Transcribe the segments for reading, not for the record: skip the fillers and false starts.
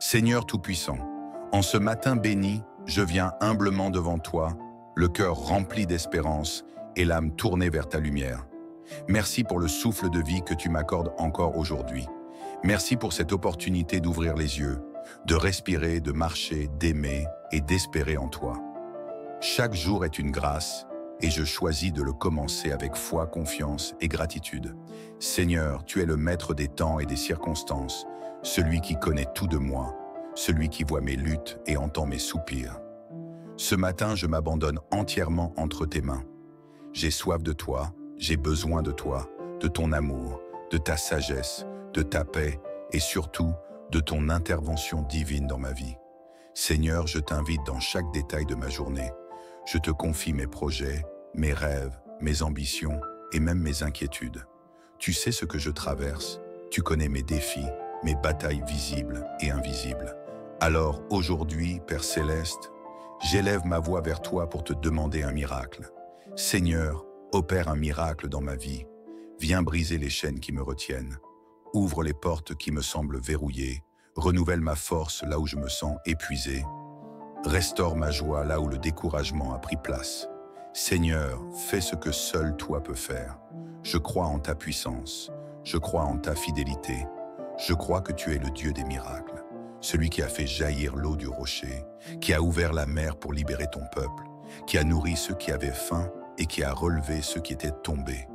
Seigneur Tout-Puissant, en ce matin béni, je viens humblement devant toi, le cœur rempli d'espérance et l'âme tournée vers ta lumière. Merci pour le souffle de vie que tu m'accordes encore aujourd'hui. Merci pour cette opportunité d'ouvrir les yeux, de respirer, de marcher, d'aimer et d'espérer en toi. Chaque jour est une grâce et je choisis de le commencer avec foi, confiance et gratitude. Seigneur, tu es le maître des temps et des circonstances, celui qui connaît tout de moi, celui qui voit mes luttes et entend mes soupirs. Ce matin, je m'abandonne entièrement entre tes mains. J'ai soif de toi, j'ai besoin de toi, de ton amour, de ta sagesse, de ta paix et surtout de ton intervention divine dans ma vie. Seigneur, je t'invite dans chaque détail de ma journée. Je te confie mes projets, mes rêves, mes ambitions et même mes inquiétudes. Tu sais ce que je traverse, tu connais mes défis, mes batailles visibles et invisibles. Alors aujourd'hui, Père Céleste, j'élève ma voix vers toi pour te demander un miracle. Seigneur, opère un miracle dans ma vie. Viens briser les chaînes qui me retiennent. Ouvre les portes qui me semblent verrouillées. Renouvelle ma force là où je me sens épuisé. Restaure ma joie là où le découragement a pris place. Seigneur, fais ce que seul toi peux faire. Je crois en ta puissance. Je crois en ta fidélité. Je crois que tu es le Dieu des miracles. Celui qui a fait jaillir l'eau du rocher, qui a ouvert la mer pour libérer ton peuple, qui a nourri ceux qui avaient faim et qui a relevé ceux qui étaient tombés.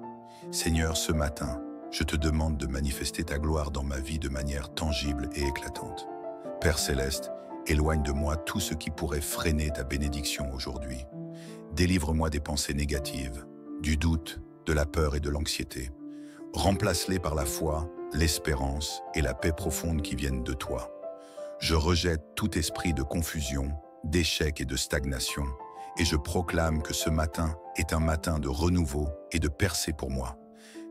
Seigneur, ce matin, je te demande de manifester ta gloire dans ma vie de manière tangible et éclatante. Père Céleste, éloigne de moi tout ce qui pourrait freiner ta bénédiction aujourd'hui. Délivre-moi des pensées négatives, du doute, de la peur et de l'anxiété. Remplace-les par la foi, l'espérance et la paix profonde qui viennent de toi. Je rejette tout esprit de confusion, d'échec et de stagnation, et je proclame que ce matin est un matin de renouveau et de percée pour moi.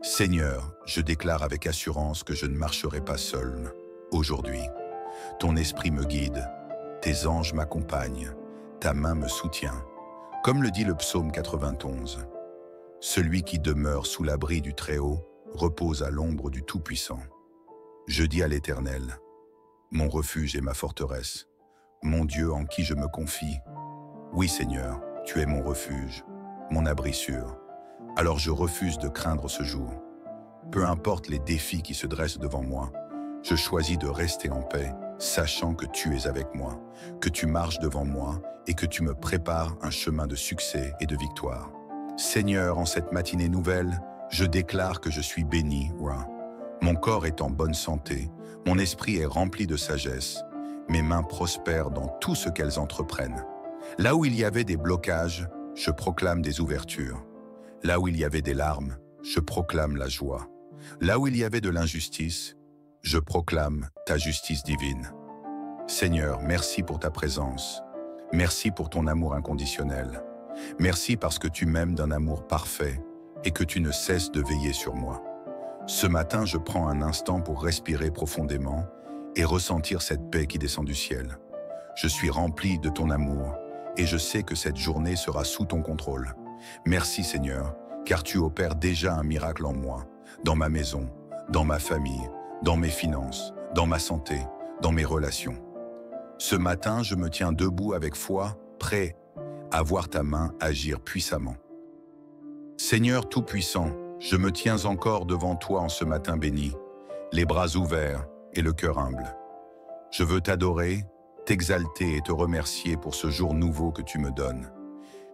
Seigneur, je déclare avec assurance que je ne marcherai pas seul aujourd'hui. Ton esprit me guide, tes anges m'accompagnent, ta main me soutient. Comme le dit le psaume 91, « Celui qui demeure sous l'abri du Très-Haut repose à l'ombre du Tout-Puissant. » Je dis à l'Éternel, « Mon refuge et ma forteresse, mon Dieu en qui je me confie. » Oui Seigneur, tu es mon refuge, mon abri sûr. Alors je refuse de craindre ce jour. Peu importe les défis qui se dressent devant moi, je choisis de rester en paix, sachant que tu es avec moi, que tu marches devant moi et que tu me prépares un chemin de succès et de victoire. Seigneur, en cette matinée nouvelle, je déclare que je suis béni, roi. Mon corps est en bonne santé, mon esprit est rempli de sagesse, mes mains prospèrent dans tout ce qu'elles entreprennent. Là où il y avait des blocages, je proclame des ouvertures. Là où il y avait des larmes, je proclame la joie. Là où il y avait de l'injustice, je proclame ta justice divine. Seigneur, merci pour ta présence. Merci pour ton amour inconditionnel. Merci parce que tu m'aimes d'un amour parfait et que tu ne cesses de veiller sur moi. Ce matin, je prends un instant pour respirer profondément et ressentir cette paix qui descend du ciel. Je suis rempli de ton amour et je sais que cette journée sera sous ton contrôle. Merci Seigneur, car tu opères déjà un miracle en moi, dans ma maison, dans ma famille, dans mes finances, dans ma santé, dans mes relations. Ce matin, je me tiens debout avec foi, prêt à voir ta main agir puissamment. Seigneur Tout-Puissant, je me tiens encore devant toi en ce matin béni, les bras ouverts et le cœur humble. Je veux t'adorer, t'exalter et te remercier pour ce jour nouveau que tu me donnes.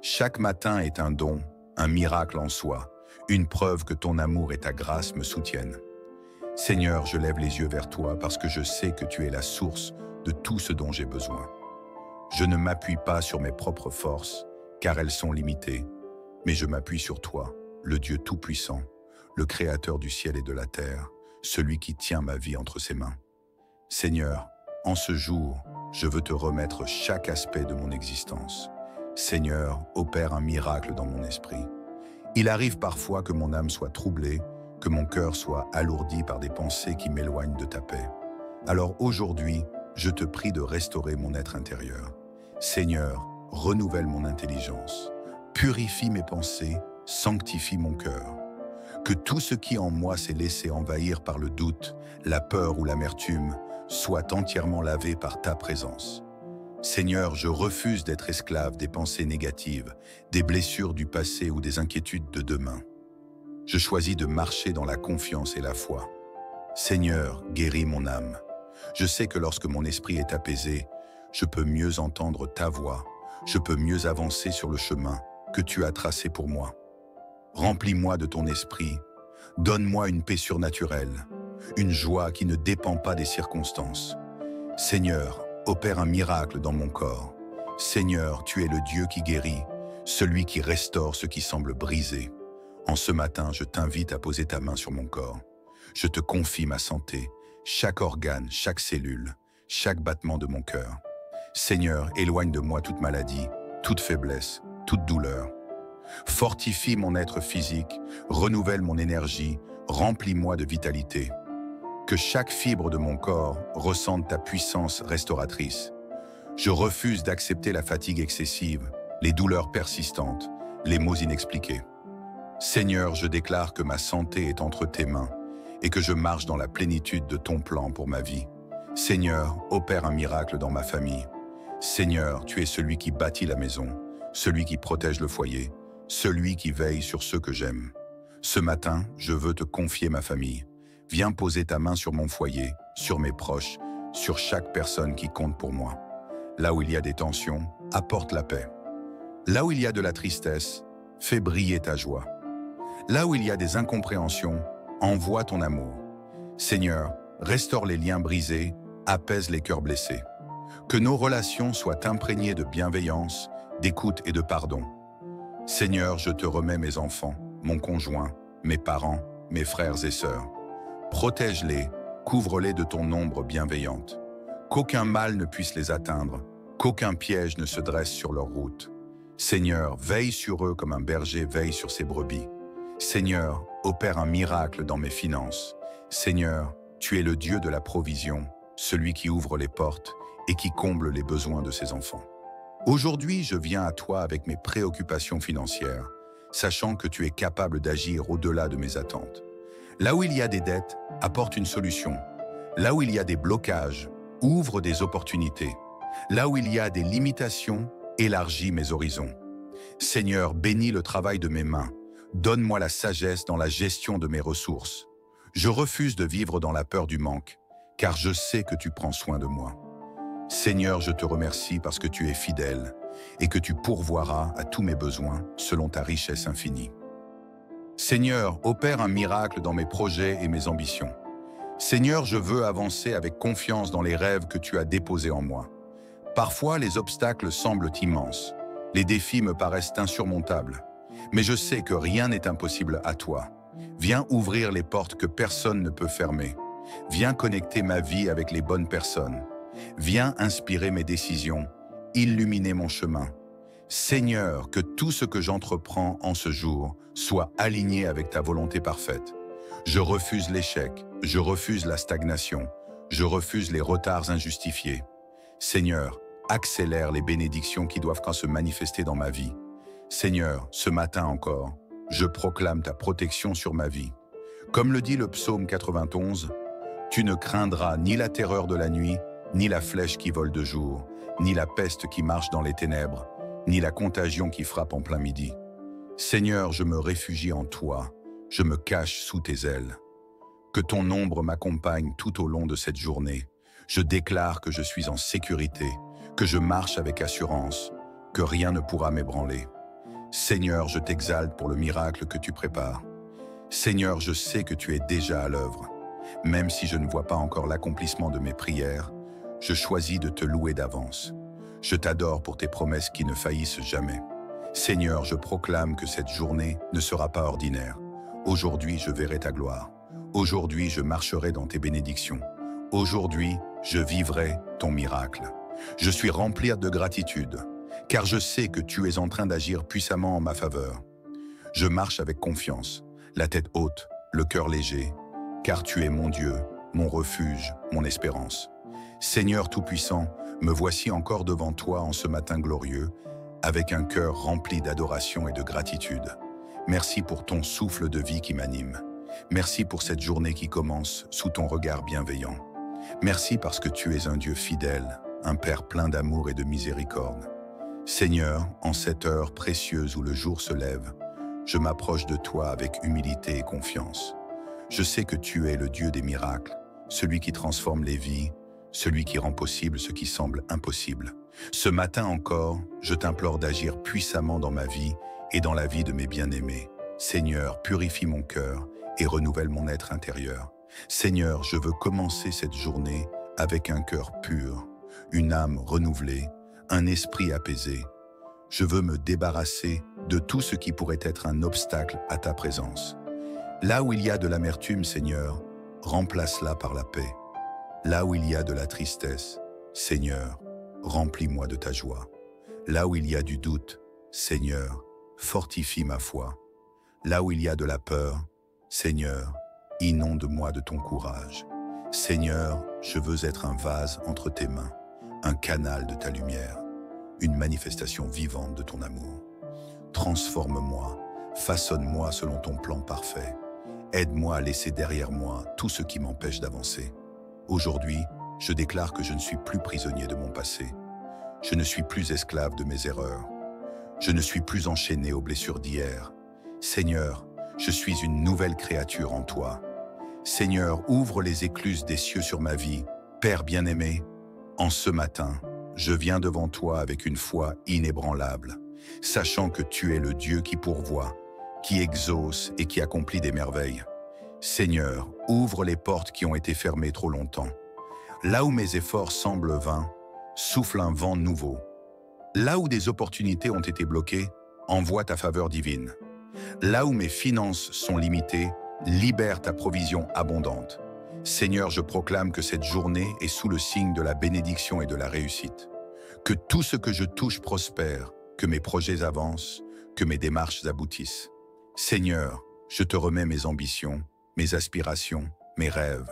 Chaque matin est un don, un miracle en soi, une preuve que ton amour et ta grâce me soutiennent. Seigneur, je lève les yeux vers toi parce que je sais que tu es la source de tout ce dont j'ai besoin. Je ne m'appuie pas sur mes propres forces, car elles sont limitées, mais je m'appuie sur toi, le Dieu Tout-Puissant, le Créateur du ciel et de la terre, celui qui tient ma vie entre ses mains. Seigneur, en ce jour, je veux te remettre chaque aspect de mon existence. Seigneur, opère un miracle dans mon esprit. Il arrive parfois que mon âme soit troublée, que mon cœur soit alourdi par des pensées qui m'éloignent de ta paix. Alors aujourd'hui, je te prie de restaurer mon être intérieur. Seigneur, renouvelle mon intelligence, purifie mes pensées, sanctifie mon cœur. Que tout ce qui en moi s'est laissé envahir par le doute, la peur ou l'amertume soit entièrement lavé par ta présence. Seigneur, je refuse d'être esclave des pensées négatives, des blessures du passé ou des inquiétudes de demain. Je choisis de marcher dans la confiance et la foi. Seigneur, guéris mon âme. Je sais que lorsque mon esprit est apaisé, je peux mieux entendre ta voix, je peux mieux avancer sur le chemin que tu as tracé pour moi. Remplis-moi de ton esprit, donne-moi une paix surnaturelle, une joie qui ne dépend pas des circonstances. Seigneur, opère un miracle dans mon corps. Seigneur, tu es le Dieu qui guérit, celui qui restaure ce qui semble brisé. En ce matin, je t'invite à poser ta main sur mon corps. Je te confie ma santé, chaque organe, chaque cellule, chaque battement de mon cœur. Seigneur, éloigne de moi toute maladie, toute faiblesse, toute douleur. Fortifie mon être physique, renouvelle mon énergie, remplis-moi de vitalité. Que chaque fibre de mon corps ressente ta puissance restauratrice. Je refuse d'accepter la fatigue excessive, les douleurs persistantes, les maux inexpliqués. Seigneur, je déclare que ma santé est entre tes mains et que je marche dans la plénitude de ton plan pour ma vie. Seigneur, opère un miracle dans ma famille. Seigneur, tu es celui qui bâtit la maison, celui qui protège le foyer, celui qui veille sur ceux que j'aime. Ce matin, je veux te confier ma famille. Viens poser ta main sur mon foyer, sur mes proches, sur chaque personne qui compte pour moi. Là où il y a des tensions, apporte la paix. Là où il y a de la tristesse, fais briller ta joie. Là où il y a des incompréhensions, envoie ton amour. Seigneur, restaure les liens brisés, apaise les cœurs blessés. Que nos relations soient imprégnées de bienveillance, d'écoute et de pardon. Seigneur, je te remets mes enfants, mon conjoint, mes parents, mes frères et sœurs. Protège-les, couvre-les de ton ombre bienveillante. Qu'aucun mal ne puisse les atteindre, qu'aucun piège ne se dresse sur leur route. Seigneur, veille sur eux comme un berger veille sur ses brebis. Seigneur, opère un miracle dans mes finances. Seigneur, tu es le Dieu de la provision, celui qui ouvre les portes et qui comble les besoins de ses enfants. Aujourd'hui, je viens à toi avec mes préoccupations financières, sachant que tu es capable d'agir au-delà de mes attentes. Là où il y a des dettes, apporte une solution. Là où il y a des blocages, ouvre des opportunités. Là où il y a des limitations, élargis mes horizons. Seigneur, bénis le travail de mes mains. Donne-moi la sagesse dans la gestion de mes ressources. Je refuse de vivre dans la peur du manque, car je sais que tu prends soin de moi. Seigneur, je te remercie parce que tu es fidèle et que tu pourvoiras à tous mes besoins selon ta richesse infinie. Seigneur, opère un miracle dans mes projets et mes ambitions. Seigneur, je veux avancer avec confiance dans les rêves que tu as déposés en moi. Parfois, les obstacles semblent immenses. Les défis me paraissent insurmontables. Mais je sais que rien n'est impossible à toi. Viens ouvrir les portes que personne ne peut fermer. Viens connecter ma vie avec les bonnes personnes. Viens inspirer mes décisions, illuminer mon chemin. Seigneur, que tout ce que j'entreprends en ce jour soit aligné avec ta volonté parfaite. Je refuse l'échec, je refuse la stagnation, je refuse les retards injustifiés. Seigneur, accélère les bénédictions qui doivent se manifester dans ma vie. Seigneur, ce matin encore, je proclame ta protection sur ma vie. Comme le dit le psaume 91, « Tu ne craindras ni la terreur de la nuit, ni la flèche qui vole de jour, ni la peste qui marche dans les ténèbres, ni la contagion qui frappe en plein midi. Seigneur, je me réfugie en toi, je me cache sous tes ailes. Que ton ombre m'accompagne tout au long de cette journée. Je déclare que je suis en sécurité, que je marche avec assurance, que rien ne pourra m'ébranler. Seigneur, je t'exalte pour le miracle que tu prépares. Seigneur, je sais que tu es déjà à l'œuvre. Même si je ne vois pas encore l'accomplissement de mes prières, je choisis de te louer d'avance. Je t'adore pour tes promesses qui ne faillissent jamais. Seigneur, je proclame que cette journée ne sera pas ordinaire. Aujourd'hui, je verrai ta gloire. Aujourd'hui, je marcherai dans tes bénédictions. Aujourd'hui, je vivrai ton miracle. Je suis rempli de gratitude, car je sais que tu es en train d'agir puissamment en ma faveur. Je marche avec confiance, la tête haute, le cœur léger, car tu es mon Dieu, mon refuge, mon espérance. Seigneur Tout-Puissant, me voici encore devant toi en ce matin glorieux, avec un cœur rempli d'adoration et de gratitude. Merci pour ton souffle de vie qui m'anime. Merci pour cette journée qui commence sous ton regard bienveillant. Merci parce que tu es un Dieu fidèle, un Père plein d'amour et de miséricorde. Seigneur, en cette heure précieuse où le jour se lève, je m'approche de toi avec humilité et confiance. Je sais que tu es le Dieu des miracles, celui qui transforme les vies, celui qui rend possible ce qui semble impossible. Ce matin encore, je t'implore d'agir puissamment dans ma vie et dans la vie de mes bien-aimés. Seigneur, purifie mon cœur et renouvelle mon être intérieur. Seigneur, je veux commencer cette journée avec un cœur pur, une âme renouvelée, un esprit apaisé. Je veux me débarrasser de tout ce qui pourrait être un obstacle à ta présence. Là où il y a de l'amertume, Seigneur, remplace-la par la paix. Là où il y a de la tristesse, Seigneur, remplis-moi de ta joie. Là où il y a du doute, Seigneur, fortifie ma foi. Là où il y a de la peur, Seigneur, inonde-moi de ton courage. Seigneur, je veux être un vase entre tes mains, un canal de ta lumière, une manifestation vivante de ton amour. Transforme-moi, façonne-moi selon ton plan parfait. Aide-moi à laisser derrière moi tout ce qui m'empêche d'avancer. Aujourd'hui, je déclare que je ne suis plus prisonnier de mon passé. Je ne suis plus esclave de mes erreurs. Je ne suis plus enchaîné aux blessures d'hier. Seigneur, je suis une nouvelle créature en toi. Seigneur, ouvre les écluses des cieux sur ma vie. Père bien-aimé, en ce matin, je viens devant toi avec une foi inébranlable, sachant que tu es le Dieu qui pourvoit, qui exauce et qui accomplit des merveilles. Seigneur, ouvre les portes qui ont été fermées trop longtemps. Là où mes efforts semblent vains, souffle un vent nouveau. Là où des opportunités ont été bloquées, envoie ta faveur divine. Là où mes finances sont limitées, libère ta provision abondante. Seigneur, je proclame que cette journée est sous le signe de la bénédiction et de la réussite. Que tout ce que je touche prospère, que mes projets avancent, que mes démarches aboutissent. Seigneur, je te remets mes ambitions, mes aspirations, mes rêves.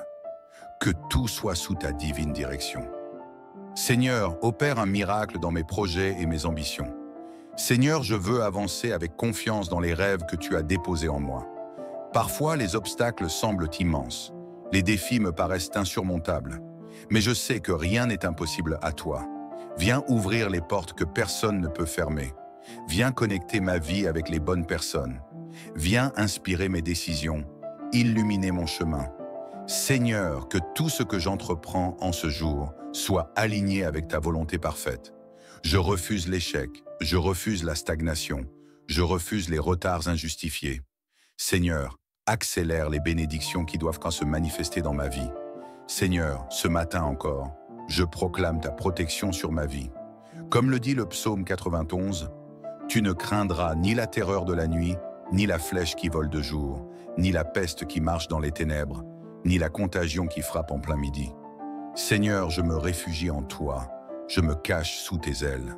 Que tout soit sous ta divine direction. Seigneur, opère un miracle dans mes projets et mes ambitions. Seigneur, je veux avancer avec confiance dans les rêves que tu as déposés en moi. Parfois, les obstacles semblent immenses. Les défis me paraissent insurmontables. Mais je sais que rien n'est impossible à toi. Viens ouvrir les portes que personne ne peut fermer. Viens connecter ma vie avec les bonnes personnes. Viens inspirer mes décisions, illuminer mon chemin. Seigneur, que tout ce que j'entreprends en ce jour soit aligné avec ta volonté parfaite. Je refuse l'échec, je refuse la stagnation, je refuse les retards injustifiés. Seigneur, accélère les bénédictions qui doivent se manifester dans ma vie. Seigneur, ce matin encore, je proclame ta protection sur ma vie. Comme le dit le psaume 91, « Tu ne craindras ni la terreur de la nuit, ni la flèche qui vole de jour, ni la peste qui marche dans les ténèbres, ni la contagion qui frappe en plein midi. Seigneur, je me réfugie en toi, je me cache sous tes ailes.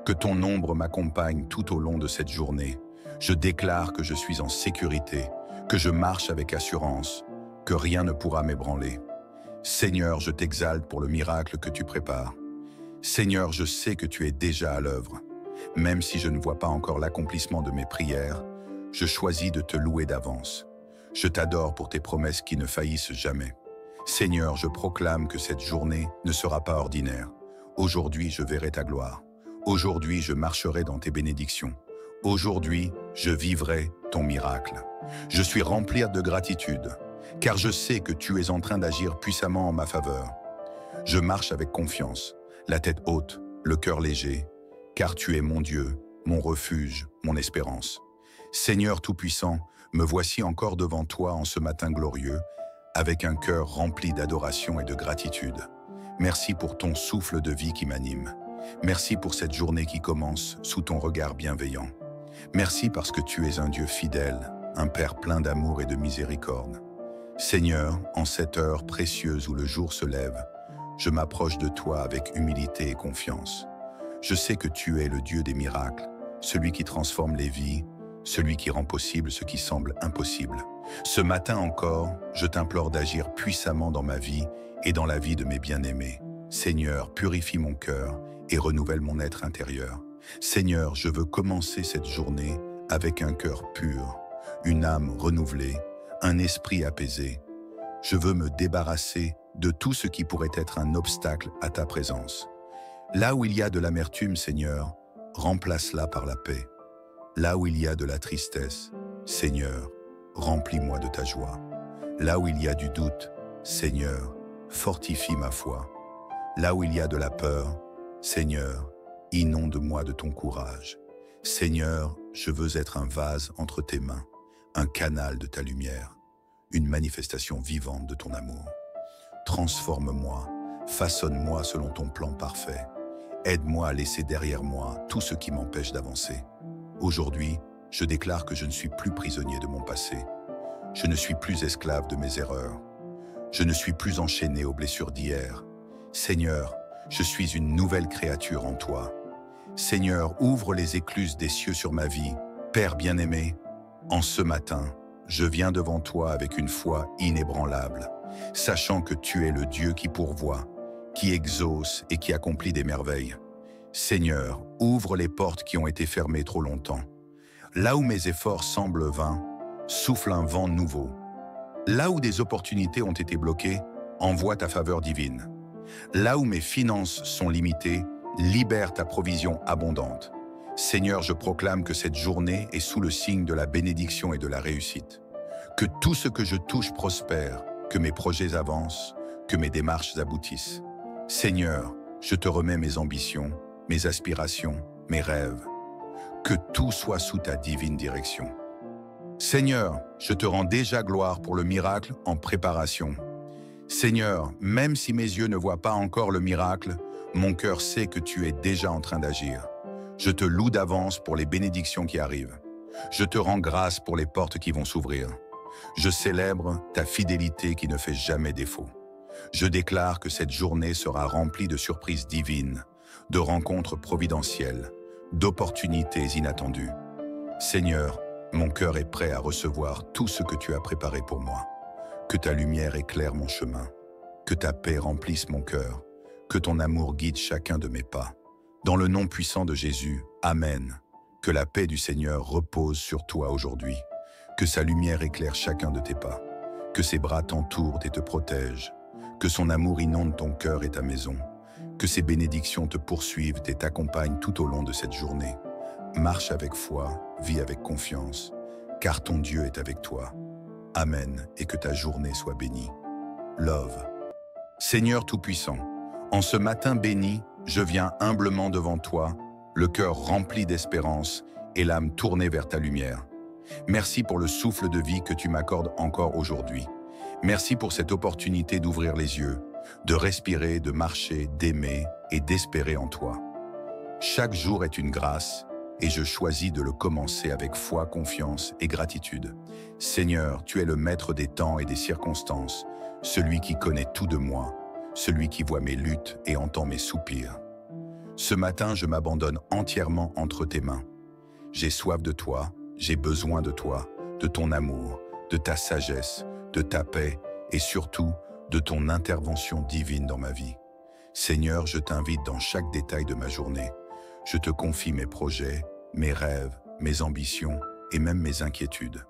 Que ton ombre m'accompagne tout au long de cette journée. Je déclare que je suis en sécurité, que je marche avec assurance, que rien ne pourra m'ébranler. Seigneur, je t'exalte pour le miracle que tu prépares. Seigneur, je sais que tu es déjà à l'œuvre. Même si je ne vois pas encore l'accomplissement de mes prières, je choisis de te louer d'avance. Je t'adore pour tes promesses qui ne faillissent jamais. Seigneur, je proclame que cette journée ne sera pas ordinaire. Aujourd'hui, je verrai ta gloire. Aujourd'hui, je marcherai dans tes bénédictions. Aujourd'hui, je vivrai ton miracle. Je suis rempli de gratitude, car je sais que tu es en train d'agir puissamment en ma faveur. Je marche avec confiance, la tête haute, le cœur léger, car tu es mon Dieu, mon refuge, mon espérance. Seigneur Tout-Puissant, me voici encore devant toi en ce matin glorieux, avec un cœur rempli d'adoration et de gratitude. Merci pour ton souffle de vie qui m'anime. Merci pour cette journée qui commence sous ton regard bienveillant. Merci parce que tu es un Dieu fidèle, un Père plein d'amour et de miséricorde. Seigneur, en cette heure précieuse où le jour se lève, je m'approche de toi avec humilité et confiance. Je sais que tu es le Dieu des miracles, celui qui transforme les vies, celui qui rend possible ce qui semble impossible. Ce matin encore, je t'implore d'agir puissamment dans ma vie et dans la vie de mes bien-aimés. Seigneur, purifie mon cœur et renouvelle mon être intérieur. Seigneur, je veux commencer cette journée avec un cœur pur, une âme renouvelée, un esprit apaisé. Je veux me débarrasser de tout ce qui pourrait être un obstacle à ta présence. Là où il y a de l'amertume, Seigneur, remplace-la par la paix. Là où il y a de la tristesse, Seigneur, remplis-moi de ta joie. Là où il y a du doute, Seigneur, fortifie ma foi. Là où il y a de la peur, Seigneur, inonde-moi de ton courage. Seigneur, je veux être un vase entre tes mains, un canal de ta lumière, une manifestation vivante de ton amour. Transforme-moi, façonne-moi selon ton plan parfait. Aide-moi à laisser derrière moi tout ce qui m'empêche d'avancer. Aujourd'hui, je déclare que je ne suis plus prisonnier de mon passé. Je ne suis plus esclave de mes erreurs. Je ne suis plus enchaîné aux blessures d'hier. Seigneur, je suis une nouvelle créature en toi. Seigneur, ouvre les écluses des cieux sur ma vie. Père bien-aimé, en ce matin, je viens devant toi avec une foi inébranlable, sachant que tu es le Dieu qui pourvoit, qui exauce et qui accomplit des merveilles. Seigneur, ouvre les portes qui ont été fermées trop longtemps. Là où mes efforts semblent vains, souffle un vent nouveau. Là où des opportunités ont été bloquées, envoie ta faveur divine. Là où mes finances sont limitées, libère ta provision abondante. Seigneur, je proclame que cette journée est sous le signe de la bénédiction et de la réussite. Que tout ce que je touche prospère, que mes projets avancent, que mes démarches aboutissent. Seigneur, je te remets mes ambitions, mes aspirations, mes rêves. Que tout soit sous ta divine direction. Seigneur, je te rends déjà gloire pour le miracle en préparation. Seigneur, même si mes yeux ne voient pas encore le miracle, mon cœur sait que tu es déjà en train d'agir. Je te loue d'avance pour les bénédictions qui arrivent. Je te rends grâce pour les portes qui vont s'ouvrir. Je célèbre ta fidélité qui ne fait jamais défaut. Je déclare que cette journée sera remplie de surprises divines, de rencontres providentielles, d'opportunités inattendues. Seigneur, mon cœur est prêt à recevoir tout ce que tu as préparé pour moi. Que ta lumière éclaire mon chemin, que ta paix remplisse mon cœur, que ton amour guide chacun de mes pas. Dans le nom puissant de Jésus, Amen. Que la paix du Seigneur repose sur toi aujourd'hui. Que sa lumière éclaire chacun de tes pas. Que ses bras t'entourent et te protègent. Que son amour inonde ton cœur et ta maison. Que ses bénédictions te poursuivent et t'accompagnent tout au long de cette journée. Marche avec foi, vis avec confiance, car ton Dieu est avec toi. Amen, et que ta journée soit bénie. Love. Seigneur Tout-Puissant, en ce matin béni, je viens humblement devant toi, le cœur rempli d'espérance et l'âme tournée vers ta lumière. Merci pour le souffle de vie que tu m'accordes encore aujourd'hui. Merci pour cette opportunité d'ouvrir les yeux, de respirer, de marcher, d'aimer et d'espérer en toi. Chaque jour est une grâce et je choisis de le commencer avec foi, confiance et gratitude. Seigneur, tu es le maître des temps et des circonstances, celui qui connaît tout de moi, celui qui voit mes luttes et entend mes soupirs. Ce matin, je m'abandonne entièrement entre tes mains. J'ai soif de toi, j'ai besoin de toi, de ton amour, de ta sagesse, de ta paix et surtout de ton intervention divine dans ma vie. Seigneur, je t'invite dans chaque détail de ma journée. Je te confie mes projets, mes rêves, mes ambitions et même mes inquiétudes.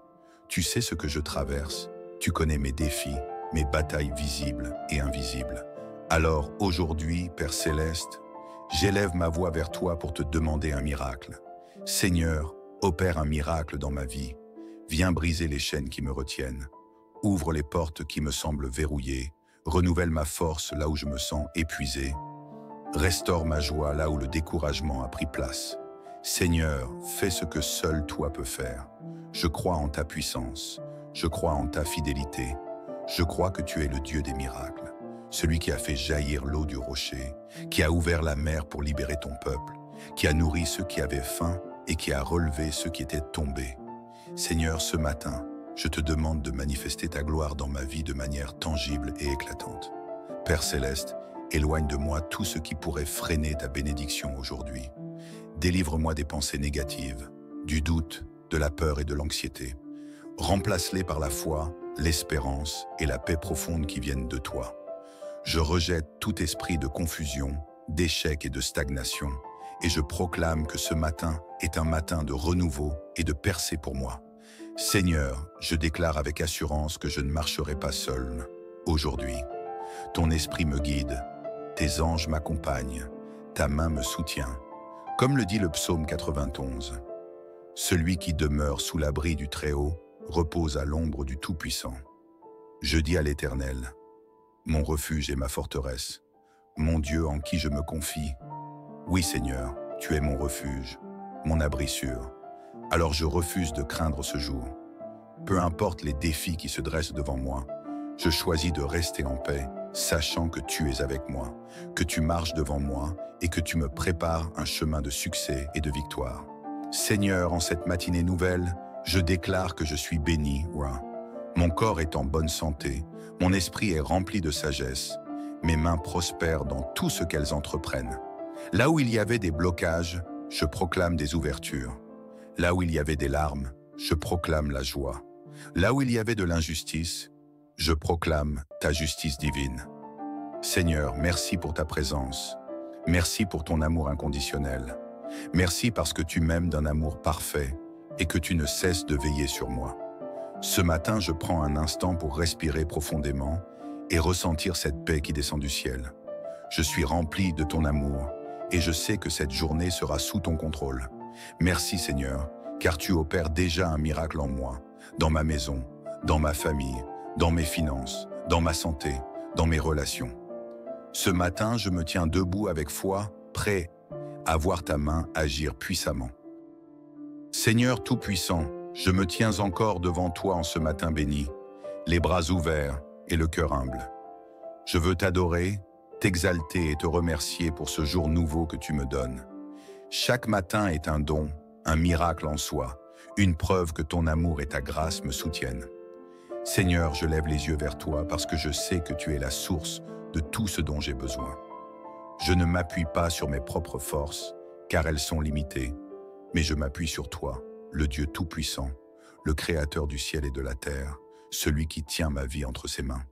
Tu sais ce que je traverse, tu connais mes défis, mes batailles visibles et invisibles. Alors aujourd'hui, Père Céleste, j'élève ma voix vers toi pour te demander un miracle. Seigneur, opère un miracle dans ma vie. Viens briser les chaînes qui me retiennent. Ouvre les portes qui me semblent verrouillées. Renouvelle ma force là où je me sens épuisé. Restaure ma joie là où le découragement a pris place. Seigneur, fais ce que seul toi peux faire. Je crois en ta puissance. Je crois en ta fidélité. Je crois que tu es le Dieu des miracles. Celui qui a fait jaillir l'eau du rocher, qui a ouvert la mer pour libérer ton peuple, qui a nourri ceux qui avaient faim et qui a relevé ceux qui étaient tombés. Seigneur, ce matin, je te demande de manifester ta gloire dans ma vie de manière tangible et éclatante. Père Céleste, éloigne de moi tout ce qui pourrait freiner ta bénédiction aujourd'hui. Délivre-moi des pensées négatives, du doute, de la peur et de l'anxiété. Remplace-les par la foi, l'espérance et la paix profonde qui viennent de toi. Je rejette tout esprit de confusion, d'échec et de stagnation, et je proclame que ce matin est un matin de renouveau et de percée pour moi. Seigneur, je déclare avec assurance que je ne marcherai pas seul. aujourd'hui. Ton esprit me guide, tes anges m'accompagnent, ta main me soutient. Comme le dit le psaume 91, « Celui qui demeure sous l'abri du Très-Haut repose à l'ombre du Tout-Puissant. » Je dis à l'Éternel, « Mon refuge et ma forteresse, mon Dieu en qui je me confie. » Oui Seigneur, tu es mon refuge, mon abri sûr. Alors je refuse de craindre ce jour. Peu importe les défis qui se dressent devant moi, je choisis de rester en paix, sachant que tu es avec moi, que tu marches devant moi et que tu me prépares un chemin de succès et de victoire. Seigneur, en cette matinée nouvelle, je déclare que je suis béni, roi. Mon corps est en bonne santé, mon esprit est rempli de sagesse, mes mains prospèrent dans tout ce qu'elles entreprennent. Là où il y avait des blocages, je proclame des ouvertures. Là où il y avait des larmes, je proclame la joie. Là où il y avait de l'injustice, je proclame ta justice divine. Seigneur, merci pour ta présence. Merci pour ton amour inconditionnel. Merci parce que tu m'aimes d'un amour parfait et que tu ne cesses de veiller sur moi. Ce matin, je prends un instant pour respirer profondément et ressentir cette paix qui descend du ciel. Je suis rempli de ton amour et je sais que cette journée sera sous ton contrôle. Merci Seigneur, car tu opères déjà un miracle en moi, dans ma maison, dans ma famille, dans mes finances, dans ma santé, dans mes relations. Ce matin, je me tiens debout avec foi, prêt à voir ta main agir puissamment. Seigneur Tout-Puissant, je me tiens encore devant toi en ce matin béni, les bras ouverts et le cœur humble. Je veux t'adorer, t'exalter et te remercier pour ce jour nouveau que tu me donnes. Chaque matin est un don, un miracle en soi, une preuve que ton amour et ta grâce me soutiennent. Seigneur, je lève les yeux vers toi parce que je sais que tu es la source de tout ce dont j'ai besoin. Je ne m'appuie pas sur mes propres forces, car elles sont limitées, mais je m'appuie sur toi, le Dieu Tout-Puissant, le Créateur du ciel et de la terre, celui qui tient ma vie entre ses mains.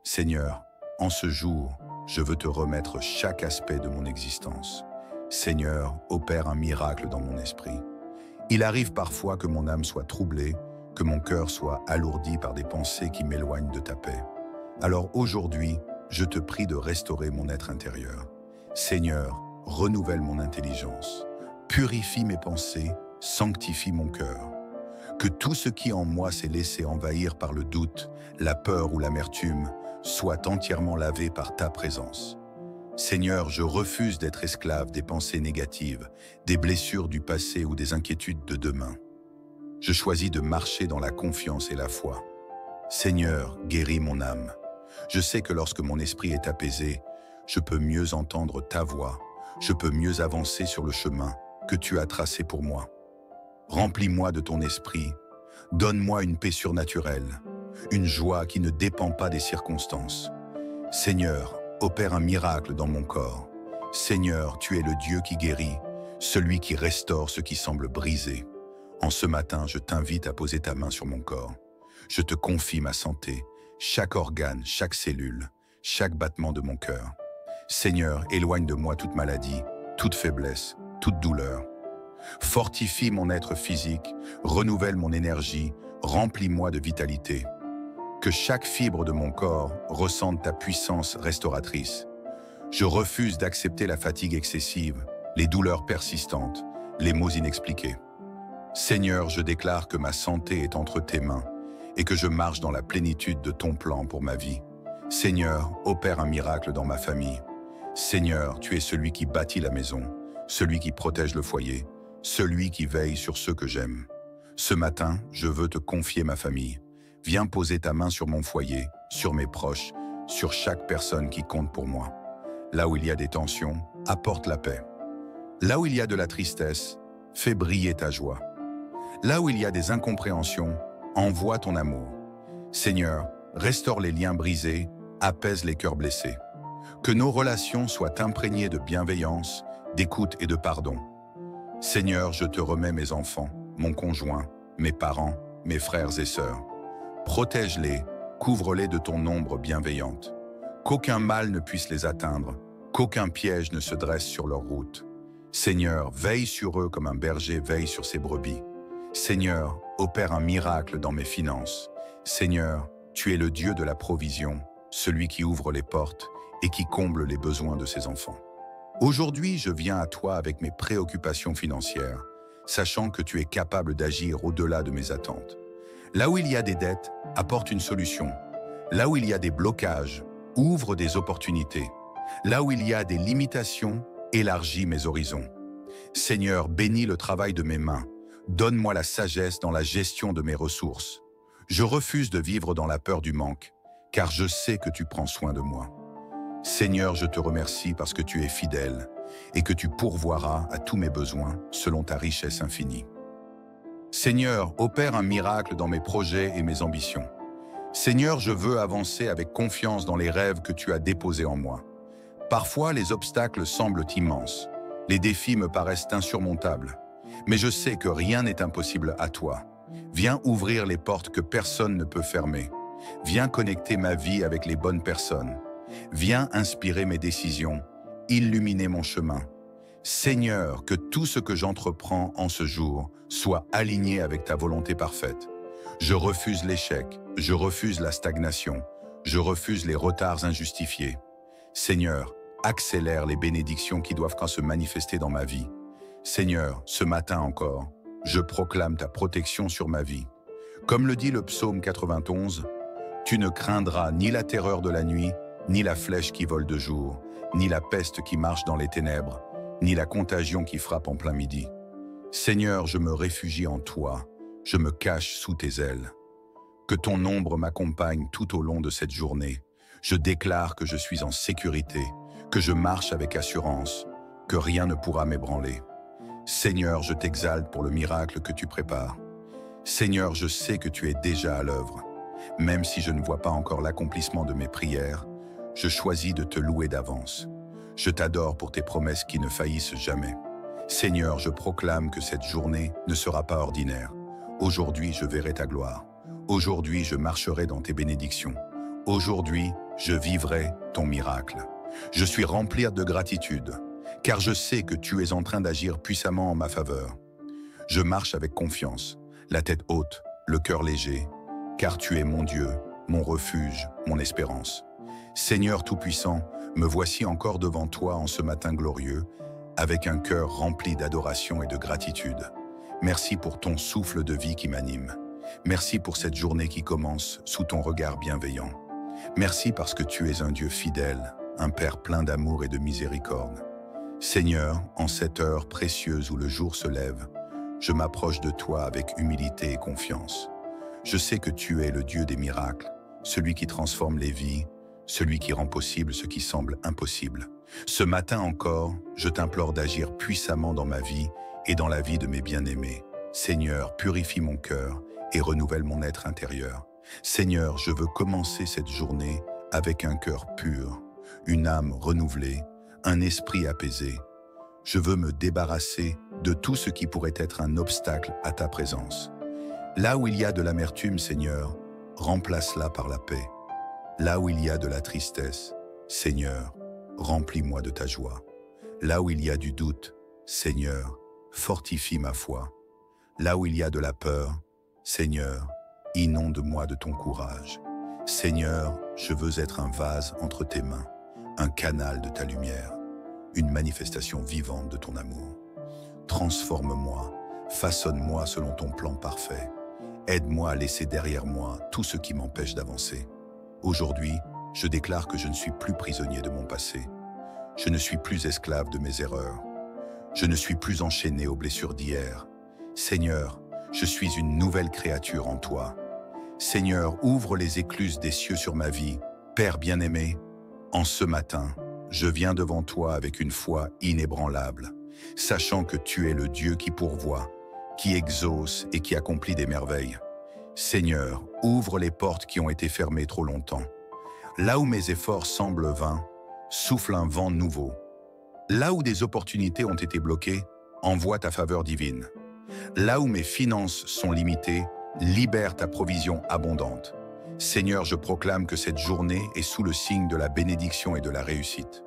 Seigneur, en ce jour, je veux te remettre chaque aspect de mon existence. Seigneur, opère un miracle dans mon esprit. Il arrive parfois que mon âme soit troublée, que mon cœur soit alourdi par des pensées qui m'éloignent de ta paix. Alors aujourd'hui, je te prie de restaurer mon être intérieur. Seigneur, renouvelle mon intelligence, purifie mes pensées, sanctifie mon cœur. Que tout ce qui en moi s'est laissé envahir par le doute, la peur ou l'amertume soit entièrement lavé par ta présence. Seigneur, je refuse d'être esclave des pensées négatives, des blessures du passé ou des inquiétudes de demain. Je choisis de marcher dans la confiance et la foi. Seigneur, guéris mon âme. Je sais que lorsque mon esprit est apaisé, je peux mieux entendre ta voix, je peux mieux avancer sur le chemin que tu as tracé pour moi. Remplis-moi de ton esprit, donne-moi une paix surnaturelle, une joie qui ne dépend pas des circonstances. Seigneur, opère un miracle dans mon corps. Seigneur, tu es le Dieu qui guérit, celui qui restaure ce qui semble brisé. En ce matin, je t'invite à poser ta main sur mon corps. Je te confie ma santé, chaque organe, chaque cellule, chaque battement de mon cœur. Seigneur, éloigne de moi toute maladie, toute faiblesse, toute douleur. Fortifie mon être physique, renouvelle mon énergie, remplis-moi de vitalité. Que chaque fibre de mon corps ressente ta puissance restauratrice. Je refuse d'accepter la fatigue excessive, les douleurs persistantes, les maux inexpliqués. Seigneur, je déclare que ma santé est entre tes mains et que je marche dans la plénitude de ton plan pour ma vie. Seigneur, opère un miracle dans ma famille. Seigneur, tu es celui qui bâtit la maison, celui qui protège le foyer, celui qui veille sur ceux que j'aime. Ce matin, je veux te confier ma famille. Viens poser ta main sur mon foyer, sur mes proches, sur chaque personne qui compte pour moi. Là où il y a des tensions, apporte la paix. Là où il y a de la tristesse, fais briller ta joie. Là où il y a des incompréhensions, envoie ton amour. Seigneur, restaure les liens brisés, apaise les cœurs blessés. Que nos relations soient imprégnées de bienveillance, d'écoute et de pardon. Seigneur, je te remets mes enfants, mon conjoint, mes parents, mes frères et sœurs. Protège-les, couvre-les de ton ombre bienveillante. Qu'aucun mal ne puisse les atteindre, qu'aucun piège ne se dresse sur leur route. Seigneur, veille sur eux comme un berger veille sur ses brebis. Seigneur, opère un miracle dans mes finances. Seigneur, tu es le Dieu de la provision, celui qui ouvre les portes et qui comble les besoins de ses enfants. Aujourd'hui, je viens à toi avec mes préoccupations financières, sachant que tu es capable d'agir au-delà de mes attentes. Là où il y a des dettes, apporte une solution. Là où il y a des blocages, ouvre des opportunités. Là où il y a des limitations, élargis mes horizons. Seigneur, bénis le travail de mes mains. Donne-moi la sagesse dans la gestion de mes ressources. Je refuse de vivre dans la peur du manque, car je sais que tu prends soin de moi. Seigneur, je te remercie parce que tu es fidèle et que tu pourvoiras à tous mes besoins selon ta richesse infinie. Seigneur, opère un miracle dans mes projets et mes ambitions. Seigneur, je veux avancer avec confiance dans les rêves que tu as déposés en moi. Parfois, les obstacles semblent immenses. Les défis me paraissent insurmontables. Mais je sais que rien n'est impossible à toi. Viens ouvrir les portes que personne ne peut fermer. Viens connecter ma vie avec les bonnes personnes. Viens inspirer mes décisions, illuminer mon chemin. Seigneur, que tout ce que j'entreprends en ce jour soit aligné avec ta volonté parfaite. Je refuse l'échec, je refuse la stagnation, je refuse les retards injustifiés. Seigneur, accélère les bénédictions qui doivent se manifester dans ma vie. Seigneur, ce matin encore, je proclame ta protection sur ma vie. Comme le dit le psaume 91, « Tu ne craindras ni la terreur de la nuit, ni la flèche qui vole de jour, ni la peste qui marche dans les ténèbres, ni la contagion qui frappe en plein midi. Seigneur, je me réfugie en toi, je me cache sous tes ailes. Que ton ombre m'accompagne tout au long de cette journée. Je déclare que je suis en sécurité, que je marche avec assurance, que rien ne pourra m'ébranler. Seigneur, je t'exalte pour le miracle que tu prépares. Seigneur, je sais que tu es déjà à l'œuvre. Même si je ne vois pas encore l'accomplissement de mes prières, je choisis de te louer d'avance. Je t'adore pour tes promesses qui ne faillissent jamais. Seigneur, je proclame que cette journée ne sera pas ordinaire. Aujourd'hui, je verrai ta gloire. Aujourd'hui, je marcherai dans tes bénédictions. Aujourd'hui, je vivrai ton miracle. Je suis rempli de gratitude, car je sais que tu es en train d'agir puissamment en ma faveur. Je marche avec confiance, la tête haute, le cœur léger, car tu es mon Dieu, mon refuge, mon espérance. Seigneur Tout-Puissant, me voici encore devant toi en ce matin glorieux, avec un cœur rempli d'adoration et de gratitude. Merci pour ton souffle de vie qui m'anime. Merci pour cette journée qui commence sous ton regard bienveillant. Merci parce que tu es un Dieu fidèle, un Père plein d'amour et de miséricorde. Seigneur, en cette heure précieuse où le jour se lève, je m'approche de toi avec humilité et confiance. Je sais que tu es le Dieu des miracles, celui qui transforme les vies, celui qui rend possible ce qui semble impossible. Ce matin encore, je t'implore d'agir puissamment dans ma vie et dans la vie de mes bien-aimés. Seigneur, purifie mon cœur et renouvelle mon être intérieur. Seigneur, je veux commencer cette journée avec un cœur pur, une âme renouvelée, un esprit apaisé. Je veux me débarrasser de tout ce qui pourrait être un obstacle à ta présence. Là où il y a de l'amertume, Seigneur, remplace-la par la paix. Là où il y a de la tristesse, Seigneur, remplis-moi de ta joie. Là où il y a du doute, Seigneur, fortifie ma foi. Là où il y a de la peur, Seigneur, inonde-moi de ton courage. Seigneur, je veux être un vase entre tes mains, un canal de ta lumière, une manifestation vivante de ton amour. Transforme-moi, façonne-moi selon ton plan parfait. Aide-moi à laisser derrière moi tout ce qui m'empêche d'avancer. Aujourd'hui, je déclare que je ne suis plus prisonnier de mon passé. Je ne suis plus esclave de mes erreurs. Je ne suis plus enchaîné aux blessures d'hier. Seigneur, je suis une nouvelle créature en toi. Seigneur, ouvre les écluses des cieux sur ma vie. Père bien-aimé, en ce matin, je viens devant toi avec une foi inébranlable, sachant que tu es le Dieu qui pourvoit, qui exauce et qui accomplit des merveilles. Seigneur, ouvre les portes qui ont été fermées trop longtemps. Là où mes efforts semblent vains, souffle un vent nouveau. Là où des opportunités ont été bloquées, envoie ta faveur divine. Là où mes finances sont limitées, libère ta provision abondante. Seigneur, je proclame que cette journée est sous le signe de la bénédiction et de la réussite.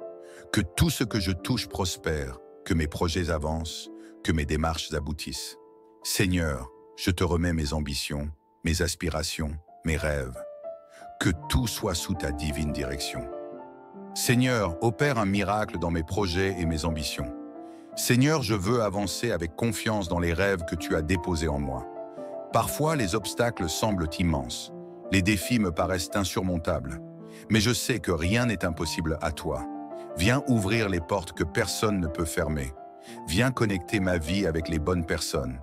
Que tout ce que je touche prospère, que mes projets avancent, que mes démarches aboutissent. Seigneur, je te remets mes ambitions, mes aspirations, mes rêves. Que tout soit sous ta divine direction. Seigneur, opère un miracle dans mes projets et mes ambitions. Seigneur, je veux avancer avec confiance dans les rêves que tu as déposés en moi. Parfois, les obstacles semblent immenses. Les défis me paraissent insurmontables. Mais je sais que rien n'est impossible à toi. Viens ouvrir les portes que personne ne peut fermer. Viens connecter ma vie avec les bonnes personnes.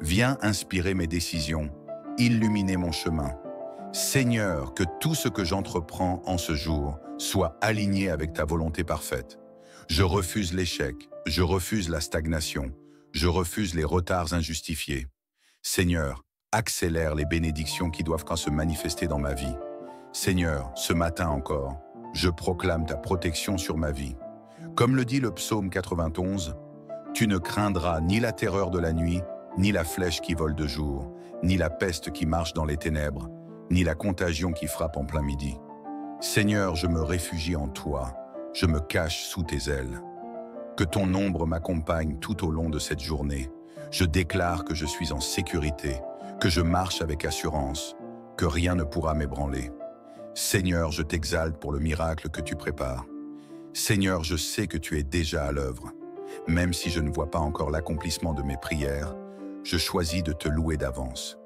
Viens inspirer mes décisions, illuminer mon chemin. Seigneur, que tout ce que j'entreprends en ce jour soit aligné avec ta volonté parfaite. Je refuse l'échec, je refuse la stagnation, je refuse les retards injustifiés. Seigneur, accélère les bénédictions qui doivent se manifester dans ma vie. Seigneur, ce matin encore, je proclame ta protection sur ma vie. Comme le dit le psaume 91, « Tu ne craindras ni la terreur de la nuit, ni la flèche qui vole de jour, ni la peste qui marche dans les ténèbres, ni la contagion qui frappe en plein midi. Seigneur, je me réfugie en toi, je me cache sous tes ailes. Que ton ombre m'accompagne tout au long de cette journée. Je déclare que je suis en sécurité, que je marche avec assurance, que rien ne pourra m'ébranler. Seigneur, je t'exalte pour le miracle que tu prépares. Seigneur, je sais que tu es déjà à l'œuvre. Même si je ne vois pas encore l'accomplissement de mes prières, je choisis de te louer d'avance.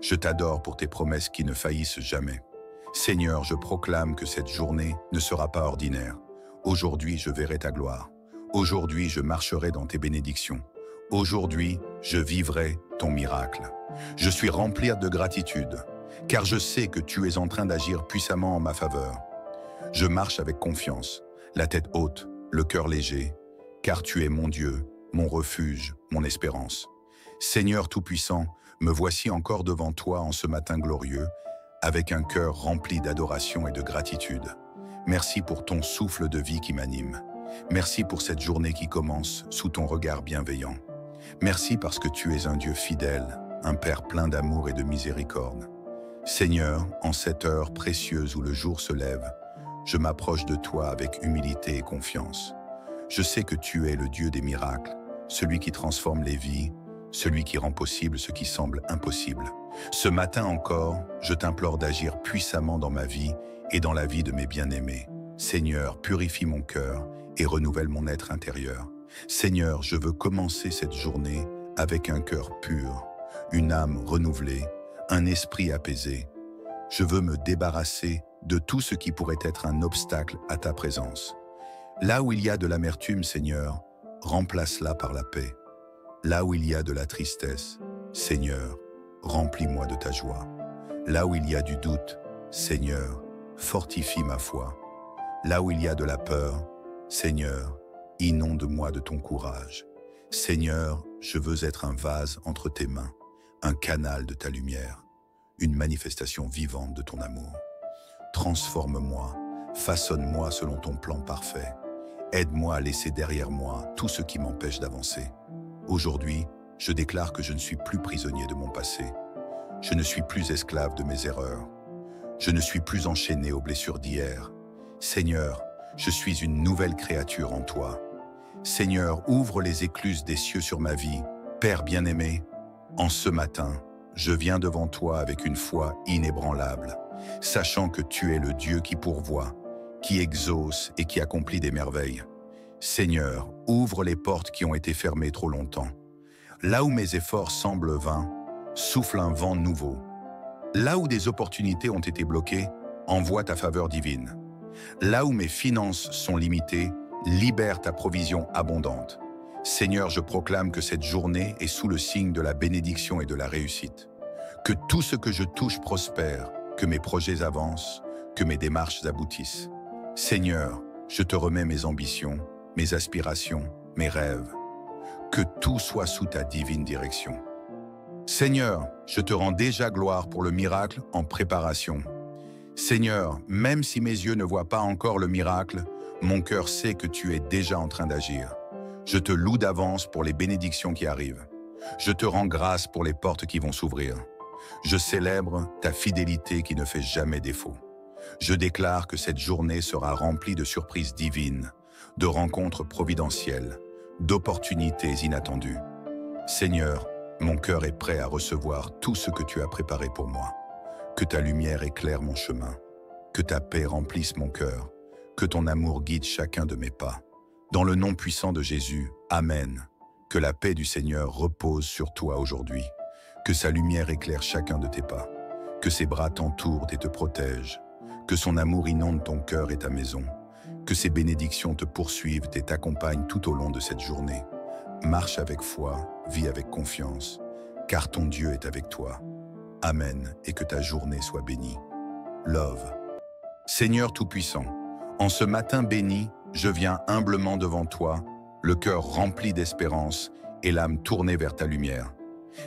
Je t'adore pour tes promesses qui ne faillissent jamais. Seigneur, je proclame que cette journée ne sera pas ordinaire. Aujourd'hui, je verrai ta gloire. Aujourd'hui, je marcherai dans tes bénédictions. Aujourd'hui, je vivrai ton miracle. Je suis rempli de gratitude, car je sais que tu es en train d'agir puissamment en ma faveur. Je marche avec confiance, la tête haute, le cœur léger, car tu es mon Dieu, mon refuge, mon espérance. Seigneur Tout-Puissant, me voici encore devant toi en ce matin glorieux, avec un cœur rempli d'adoration et de gratitude. Merci pour ton souffle de vie qui m'anime. Merci pour cette journée qui commence sous ton regard bienveillant. Merci parce que tu es un Dieu fidèle, un Père plein d'amour et de miséricorde. Seigneur, en cette heure précieuse où le jour se lève, je m'approche de toi avec humilité et confiance. Je sais que tu es le Dieu des miracles, celui qui transforme les vies, celui qui rend possible ce qui semble impossible. Ce matin encore, je t'implore d'agir puissamment dans ma vie et dans la vie de mes bien-aimés. Seigneur, purifie mon cœur et renouvelle mon être intérieur. Seigneur, je veux commencer cette journée avec un cœur pur, une âme renouvelée, un esprit apaisé. Je veux me débarrasser de tout ce qui pourrait être un obstacle à ta présence. Là où il y a de l'amertume, Seigneur, remplace-la par la paix. Là où il y a de la tristesse, Seigneur, remplis-moi de ta joie. Là où il y a du doute, Seigneur, fortifie ma foi. Là où il y a de la peur, Seigneur, inonde-moi de ton courage. Seigneur, je veux être un vase entre tes mains, un canal de ta lumière, une manifestation vivante de ton amour. Transforme-moi, façonne-moi selon ton plan parfait. Aide-moi à laisser derrière moi tout ce qui m'empêche d'avancer. Aujourd'hui, je déclare que je ne suis plus prisonnier de mon passé. Je ne suis plus esclave de mes erreurs. Je ne suis plus enchaîné aux blessures d'hier. Seigneur, je suis une nouvelle créature en toi. Seigneur, ouvre les écluses des cieux sur ma vie. Père bien-aimé, en ce matin, je viens devant toi avec une foi inébranlable, sachant que tu es le Dieu qui pourvoit, qui exauce et qui accomplit des merveilles. Seigneur, ouvre les portes qui ont été fermées trop longtemps. Là où mes efforts semblent vains, souffle un vent nouveau. Là où des opportunités ont été bloquées, envoie ta faveur divine. Là où mes finances sont limitées, libère ta provision abondante. Seigneur, je proclame que cette journée est sous le signe de la bénédiction et de la réussite. Que tout ce que je touche prospère, que mes projets avancent, que mes démarches aboutissent. Seigneur, je te remets mes ambitions, mes aspirations, mes rêves. Que tout soit sous ta divine direction. Seigneur, je te rends déjà gloire pour le miracle en préparation. Seigneur, même si mes yeux ne voient pas encore le miracle, mon cœur sait que tu es déjà en train d'agir. Je te loue d'avance pour les bénédictions qui arrivent. Je te rends grâce pour les portes qui vont s'ouvrir. Je célèbre ta fidélité qui ne fait jamais défaut. Je déclare que cette journée sera remplie de surprises divines, de rencontres providentielles, d'opportunités inattendues. Seigneur, mon cœur est prêt à recevoir tout ce que tu as préparé pour moi. Que ta lumière éclaire mon chemin. Que ta paix remplisse mon cœur, que ton amour guide chacun de mes pas. Dans le nom puissant de Jésus, Amen. Que la paix du Seigneur repose sur toi aujourd'hui. Que sa lumière éclaire chacun de tes pas. Que ses bras t'entourent et te protègent. Que son amour inonde ton cœur et ta maison. Que ses bénédictions te poursuivent et t'accompagnent tout au long de cette journée. Marche avec foi, vis avec confiance, car ton Dieu est avec toi. Amen, et que ta journée soit bénie. Love. Seigneur Tout-Puissant, en ce matin béni, je viens humblement devant toi, le cœur rempli d'espérance et l'âme tournée vers ta lumière.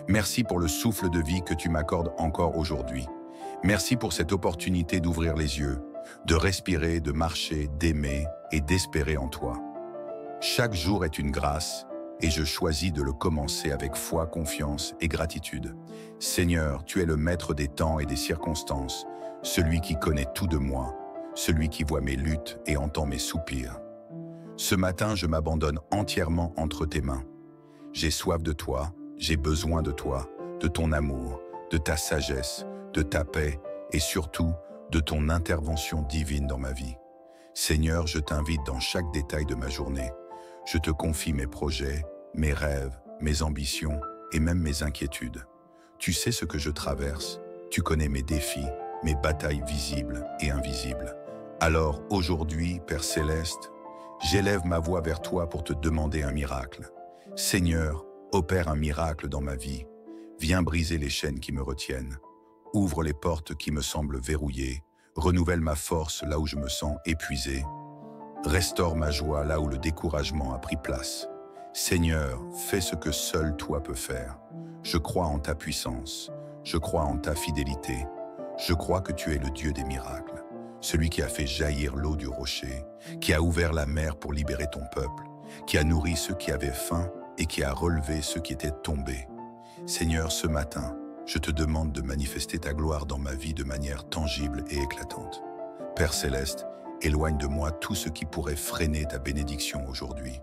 Merci pour le souffle de vie que tu m'accordes encore aujourd'hui. Merci pour cette opportunité d'ouvrir les yeux, de respirer, de marcher, d'aimer et d'espérer en toi. Chaque jour est une grâce et je choisis de le commencer avec foi, confiance et gratitude. Seigneur, tu es le maître des temps et des circonstances, celui qui connaît tout de moi, celui qui voit mes luttes et entend mes soupirs. Ce matin, je m'abandonne entièrement entre tes mains. J'ai soif de toi, j'ai besoin de toi, de ton amour, de ta sagesse, de ta paix et surtout de ton intervention divine dans ma vie. Seigneur, je t'invite dans chaque détail de ma journée. Je te confie mes projets, mes rêves, mes ambitions et même mes inquiétudes. Tu sais ce que je traverse, tu connais mes défis, mes batailles visibles et invisibles. Alors aujourd'hui, Père Céleste, j'élève ma voix vers toi pour te demander un miracle. Seigneur, opère un miracle dans ma vie. Viens briser les chaînes qui me retiennent. Ouvre les portes qui me semblent verrouillées. Renouvelle ma force là où je me sens épuisé. Restaure ma joie là où le découragement a pris place. Seigneur, fais ce que seul toi peux faire. Je crois en ta puissance. Je crois en ta fidélité. Je crois que tu es le Dieu des miracles. Celui qui a fait jaillir l'eau du rocher, qui a ouvert la mer pour libérer ton peuple, qui a nourri ceux qui avaient faim et qui a relevé ceux qui étaient tombés. Seigneur, ce matin, je te demande de manifester ta gloire dans ma vie de manière tangible et éclatante. Père Céleste, éloigne de moi tout ce qui pourrait freiner ta bénédiction aujourd'hui.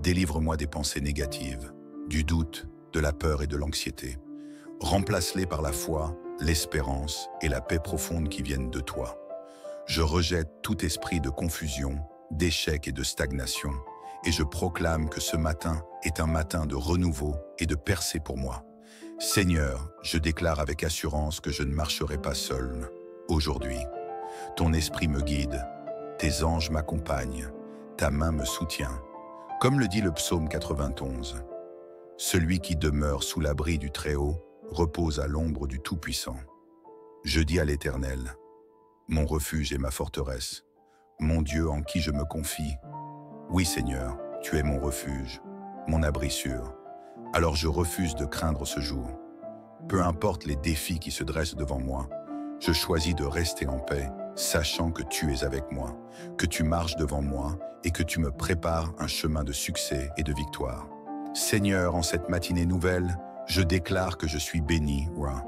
Délivre-moi des pensées négatives, du doute, de la peur et de l'anxiété. Remplace-les par la foi, l'espérance et la paix profonde qui viennent de toi. Je rejette tout esprit de confusion, d'échec et de stagnation, et je proclame que ce matin est un matin de renouveau et de percée pour moi. Seigneur, je déclare avec assurance que je ne marcherai pas seul aujourd'hui. Ton esprit me guide, tes anges m'accompagnent, ta main me soutient. Comme le dit le psaume 91, « Celui qui demeure sous l'abri du Très-Haut repose à l'ombre du Tout-Puissant. » Je dis à l'Éternel, « Mon refuge et ma forteresse, mon Dieu en qui je me confie. » Oui Seigneur, tu es mon refuge, mon abri sûr. Alors je refuse de craindre ce jour. Peu importe les défis qui se dressent devant moi, je choisis de rester en paix, sachant que tu es avec moi, que tu marches devant moi et que tu me prépares un chemin de succès et de victoire. Seigneur, en cette matinée nouvelle, je déclare que je suis béni, roi.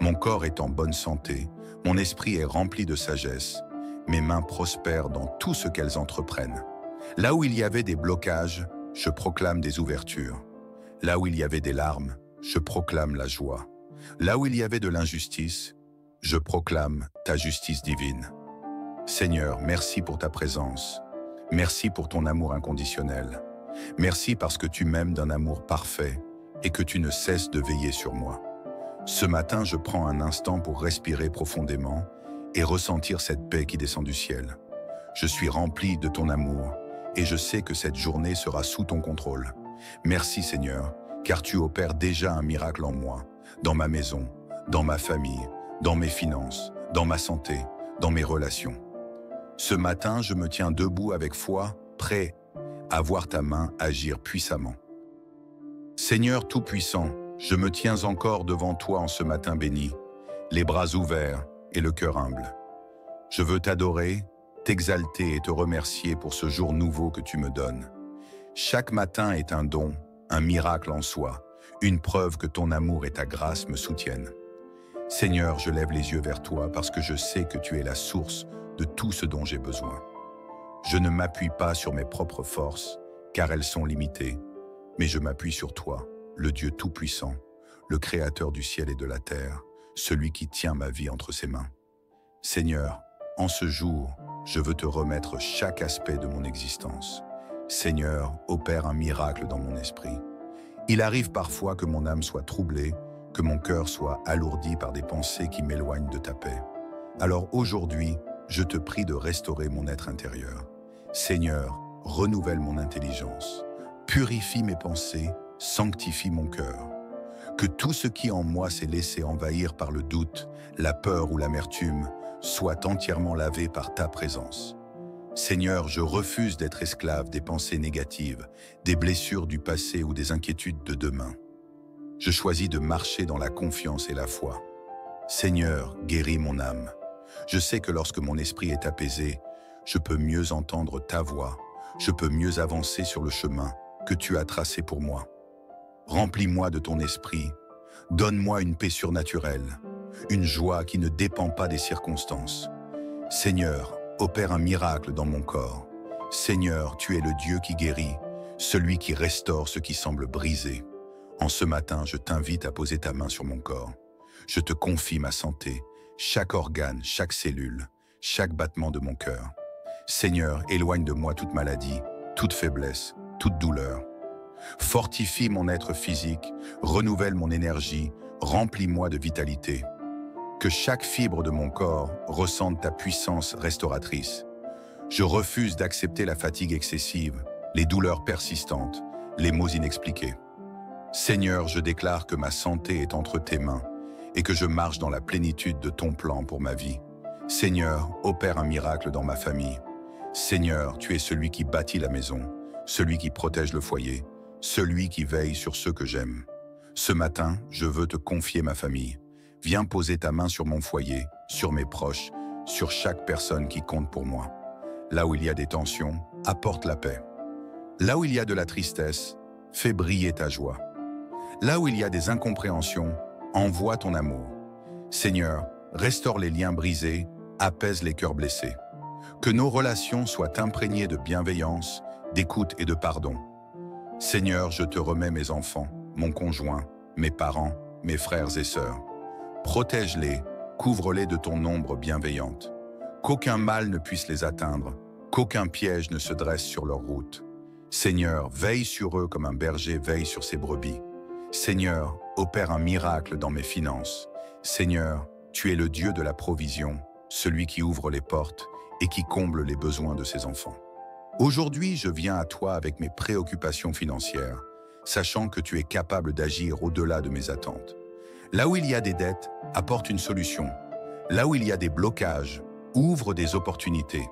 Mon corps est en bonne santé, mon esprit est rempli de sagesse, mes mains prospèrent dans tout ce qu'elles entreprennent. Là où il y avait des blocages, je proclame des ouvertures. Là où il y avait des larmes, je proclame la joie. Là où il y avait de l'injustice, je proclame ta justice divine. Seigneur, merci pour ta présence. Merci pour ton amour inconditionnel. Merci parce que tu m'aimes d'un amour parfait et que tu ne cesses de veiller sur moi. Ce matin, je prends un instant pour respirer profondément et ressentir cette paix qui descend du ciel. Je suis rempli de ton amour et je sais que cette journée sera sous ton contrôle. Merci Seigneur, car tu opères déjà un miracle en moi, dans ma maison, dans ma famille, dans mes finances, dans ma santé, dans mes relations. Ce matin, je me tiens debout avec foi, prêt à voir ta main agir puissamment. Seigneur Tout-Puissant, je me tiens encore devant toi en ce matin béni, les bras ouverts et le cœur humble. Je veux t'adorer, t'exalter et te remercier pour ce jour nouveau que tu me donnes. Chaque matin est un don, un miracle en soi, une preuve que ton amour et ta grâce me soutiennent. Seigneur, je lève les yeux vers toi parce que je sais que tu es la source de tout ce dont j'ai besoin. Je ne m'appuie pas sur mes propres forces, car elles sont limitées, mais je m'appuie sur toi, le Dieu Tout-Puissant, le Créateur du ciel et de la terre, celui qui tient ma vie entre ses mains. Seigneur, En ce jour, je veux te remettre chaque aspect de mon existence. Seigneur, opère un miracle dans mon esprit. Il arrive parfois que mon âme soit troublée, que mon cœur soit alourdi par des pensées qui m'éloignent de ta paix. Alors aujourd'hui, je te prie de restaurer mon être intérieur. Seigneur, renouvelle mon intelligence, purifie mes pensées, sanctifie mon cœur. Que tout ce qui en moi s'est laissé envahir par le doute, la peur ou l'amertume soit entièrement lavé par ta présence. Seigneur, je refuse d'être esclave des pensées négatives, des blessures du passé ou des inquiétudes de demain. Je choisis de marcher dans la confiance et la foi. Seigneur, guéris mon âme. Je sais que lorsque mon esprit est apaisé, je peux mieux entendre ta voix, je peux mieux avancer sur le chemin que tu as tracé pour moi. Remplis-moi de ton esprit, donne-moi une paix surnaturelle, une joie qui ne dépend pas des circonstances. Seigneur, opère un miracle dans mon corps. Seigneur, tu es le Dieu qui guérit, celui qui restaure ce qui semble brisé. En ce matin, je t'invite à poser ta main sur mon corps. Je te confie ma santé, chaque organe, chaque cellule, chaque battement de mon cœur. Seigneur, éloigne de moi toute maladie, toute faiblesse, toute douleur. Fortifie mon être physique, renouvelle mon énergie, remplis-moi de vitalité. Que chaque fibre de mon corps ressente ta puissance restauratrice. Je refuse d'accepter la fatigue excessive, les douleurs persistantes, les maux inexpliqués. Seigneur, je déclare que ma santé est entre tes mains et que je marche dans la plénitude de ton plan pour ma vie. Seigneur, opère un miracle dans ma famille. Seigneur, tu es celui qui bâtit la maison, celui qui protège le foyer, celui qui veille sur ceux que j'aime. Ce matin, je veux te confier ma famille. Viens poser ta main sur mon foyer, sur mes proches, sur chaque personne qui compte pour moi. Là où il y a des tensions, apporte la paix. Là où il y a de la tristesse, fais briller ta joie. Là où il y a des incompréhensions, envoie ton amour. Seigneur, restaure les liens brisés, apaise les cœurs blessés. Que nos relations soient imprégnées de bienveillance, d'écoute et de pardon. Seigneur, je te remets mes enfants, mon conjoint, mes parents, mes frères et sœurs. Protège-les, couvre-les de ton ombre bienveillante. Qu'aucun mal ne puisse les atteindre, qu'aucun piège ne se dresse sur leur route. Seigneur, veille sur eux comme un berger veille sur ses brebis. Seigneur, opère un miracle dans mes finances. Seigneur, tu es le Dieu de la provision, celui qui ouvre les portes et qui comble les besoins de ses enfants. Aujourd'hui, je viens à toi avec mes préoccupations financières, sachant que tu es capable d'agir au-delà de mes attentes. Là où il y a des dettes, apporte une solution. Là où il y a des blocages, ouvre des opportunités.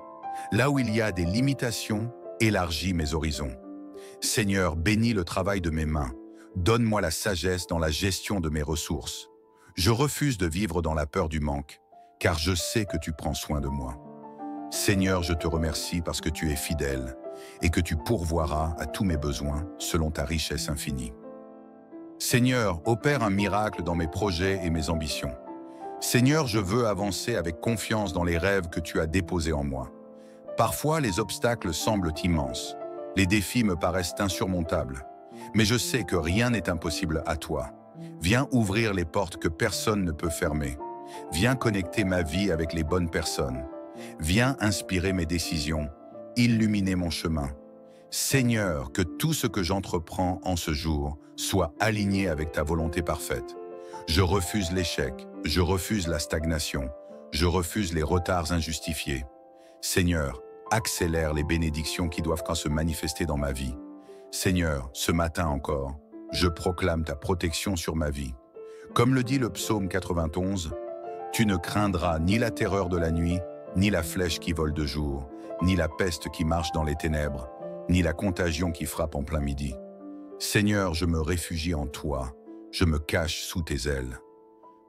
Là où il y a des limitations, élargis mes horizons. Seigneur, bénis le travail de mes mains. Donne-moi la sagesse dans la gestion de mes ressources. Je refuse de vivre dans la peur du manque, car je sais que tu prends soin de moi. Seigneur, je te remercie parce que tu es fidèle et que tu pourvoiras à tous mes besoins selon ta richesse infinie. Seigneur, opère un miracle dans mes projets et mes ambitions. Seigneur, je veux avancer avec confiance dans les rêves que tu as déposés en moi. Parfois, les obstacles semblent immenses. Les défis me paraissent insurmontables. Mais je sais que rien n'est impossible à toi. Viens ouvrir les portes que personne ne peut fermer. Viens connecter ma vie avec les bonnes personnes. Viens inspirer mes décisions, illuminer mon chemin. Seigneur, que tout ce que j'entreprends en ce jour soit aligné avec ta volonté parfaite. Je refuse l'échec, je refuse la stagnation, je refuse les retards injustifiés. Seigneur, accélère les bénédictions qui doivent se manifester dans ma vie. Seigneur, ce matin encore, je proclame ta protection sur ma vie. Comme le dit le psaume 91, « Tu ne craindras ni la terreur de la nuit, ni la flèche qui vole de jour, ni la peste qui marche dans les ténèbres, ni la contagion qui frappe en plein midi. Seigneur, je me réfugie en toi, je me cache sous tes ailes.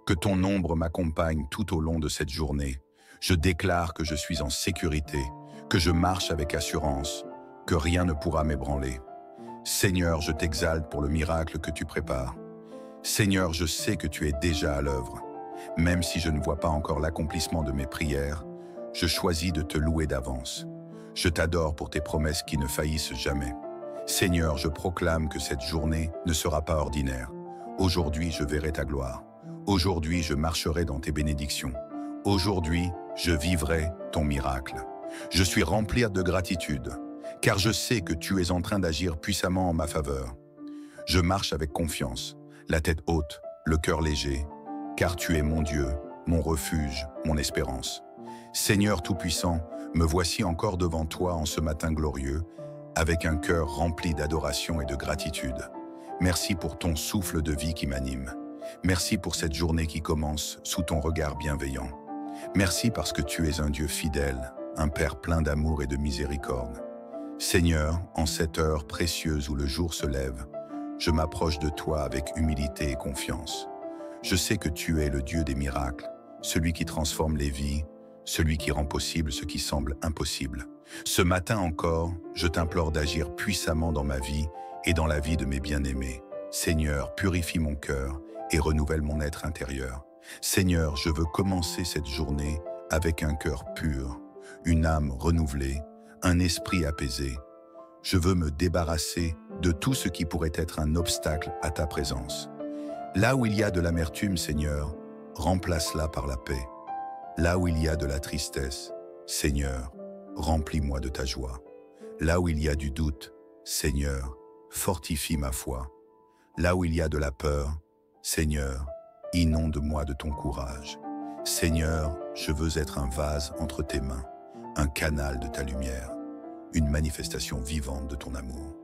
Que ton ombre m'accompagne tout au long de cette journée. Je déclare que je suis en sécurité, que je marche avec assurance, que rien ne pourra m'ébranler. Seigneur, je t'exalte pour le miracle que tu prépares. Seigneur, je sais que tu es déjà à l'œuvre. Même si je ne vois pas encore l'accomplissement de mes prières, je choisis de te louer d'avance. Je t'adore pour tes promesses qui ne faillissent jamais. Seigneur, je proclame que cette journée ne sera pas ordinaire. Aujourd'hui, je verrai ta gloire. Aujourd'hui, je marcherai dans tes bénédictions. Aujourd'hui, je vivrai ton miracle. Je suis rempli de gratitude, car je sais que tu es en train d'agir puissamment en ma faveur. Je marche avec confiance, la tête haute, le cœur léger, car tu es mon Dieu, mon refuge, mon espérance. Seigneur Tout-Puissant, me voici encore devant toi en ce matin glorieux, avec un cœur rempli d'adoration et de gratitude. Merci pour ton souffle de vie qui m'anime. Merci pour cette journée qui commence sous ton regard bienveillant. Merci parce que tu es un Dieu fidèle, un Père plein d'amour et de miséricorde. Seigneur, en cette heure précieuse où le jour se lève, je m'approche de toi avec humilité et confiance. Je sais que tu es le Dieu des miracles, celui qui transforme les vies, celui qui rend possible ce qui semble impossible. Ce matin encore, je t'implore d'agir puissamment dans ma vie et dans la vie de mes bien-aimés. Seigneur, purifie mon cœur et renouvelle mon être intérieur. Seigneur, je veux commencer cette journée avec un cœur pur, une âme renouvelée, un esprit apaisé. Je veux me débarrasser de tout ce qui pourrait être un obstacle à ta présence. Là où il y a de l'amertume, Seigneur, remplace-la par la paix. Là où il y a de la tristesse, Seigneur, remplis-moi de ta joie. Là où il y a du doute, Seigneur, fortifie ma foi. Là où il y a de la peur, Seigneur, inonde-moi de ton courage. Seigneur, je veux être un vase entre tes mains, un canal de ta lumière, une manifestation vivante de ton amour.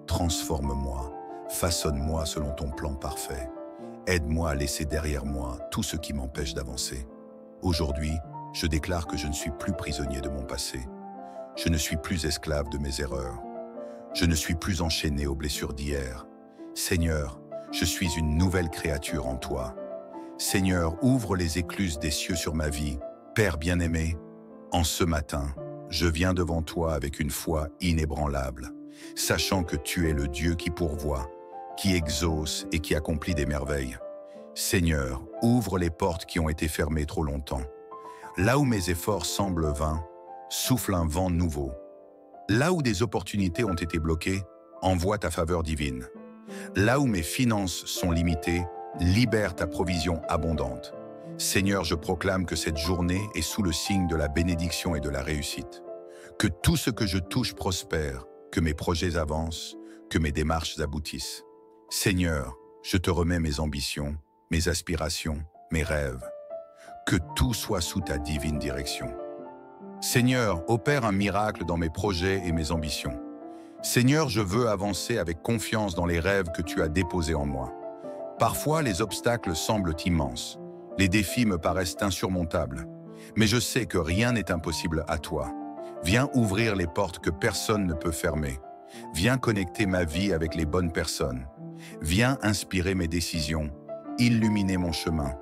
Transforme-moi, façonne-moi selon ton plan parfait. Aide-moi à laisser derrière moi tout ce qui m'empêche d'avancer. Aujourd'hui, je déclare que je ne suis plus prisonnier de mon passé. Je ne suis plus esclave de mes erreurs. Je ne suis plus enchaîné aux blessures d'hier. Seigneur, je suis une nouvelle créature en toi. Seigneur, ouvre les écluses des cieux sur ma vie. Père bien-aimé, en ce matin, je viens devant toi avec une foi inébranlable, sachant que tu es le Dieu qui pourvoit, qui exauce et qui accomplit des merveilles. Seigneur, ouvre les portes qui ont été fermées trop longtemps. Là où mes efforts semblent vains, souffle un vent nouveau. Là où des opportunités ont été bloquées, envoie ta faveur divine. Là où mes finances sont limitées, libère ta provision abondante. Seigneur, je proclame que cette journée est sous le signe de la bénédiction et de la réussite. Que tout ce que je touche prospère, que mes projets avancent, que mes démarches aboutissent. Seigneur, je te remets mes ambitions, mes aspirations, mes rêves. Que tout soit sous ta divine direction. Seigneur, opère un miracle dans mes projets et mes ambitions. Seigneur, je veux avancer avec confiance dans les rêves que tu as déposés en moi. Parfois, les obstacles semblent immenses. Les défis me paraissent insurmontables. Mais je sais que rien n'est impossible à toi. Viens ouvrir les portes que personne ne peut fermer. Viens connecter ma vie avec les bonnes personnes. Viens inspirer mes décisions, illuminer mon chemin.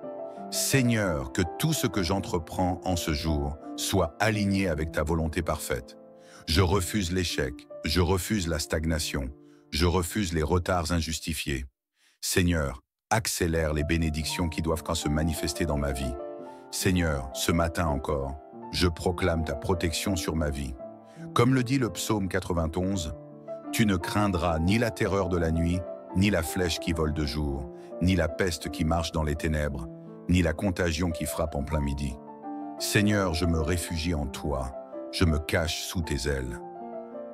Seigneur, que tout ce que j'entreprends en ce jour soit aligné avec ta volonté parfaite. Je refuse l'échec, je refuse la stagnation, je refuse les retards injustifiés. Seigneur, accélère les bénédictions qui doivent se manifester dans ma vie. Seigneur, ce matin encore, je proclame ta protection sur ma vie. Comme le dit le psaume 91, « Tu ne craindras ni la terreur de la nuit, ni la flèche qui vole de jour, ni la peste qui marche dans les ténèbres, ni la contagion qui frappe en plein midi. Seigneur, je me réfugie en toi, je me cache sous tes ailes.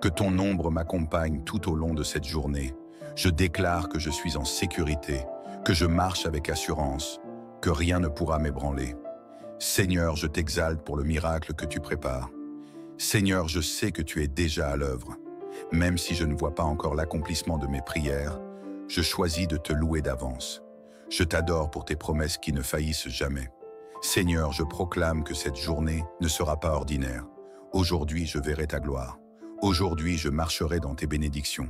Que ton ombre m'accompagne tout au long de cette journée. Je déclare que je suis en sécurité, que je marche avec assurance, que rien ne pourra m'ébranler. Seigneur, je t'exalte pour le miracle que tu prépares. Seigneur, je sais que tu es déjà à l'œuvre. Même si je ne vois pas encore l'accomplissement de mes prières, je choisis de te louer d'avance. Je t'adore pour tes promesses qui ne faillissent jamais. Seigneur, je proclame que cette journée ne sera pas ordinaire. Aujourd'hui, je verrai ta gloire. Aujourd'hui, je marcherai dans tes bénédictions.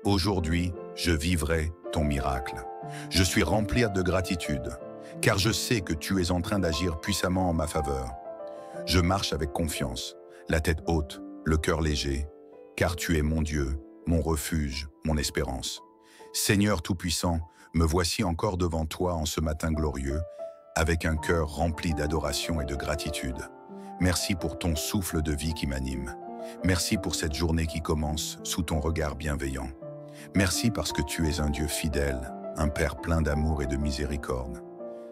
Aujourd'hui, je vivrai ton miracle. Je suis rempli de gratitude, car je sais que tu es en train d'agir puissamment en ma faveur. Je marche avec confiance, la tête haute, le cœur léger, car tu es mon Dieu, mon refuge, mon espérance. Seigneur Tout-Puissant, me voici encore devant toi en ce matin glorieux, avec un cœur rempli d'adoration et de gratitude. Merci pour ton souffle de vie qui m'anime. Merci pour cette journée qui commence sous ton regard bienveillant. Merci parce que tu es un Dieu fidèle, un Père plein d'amour et de miséricorde.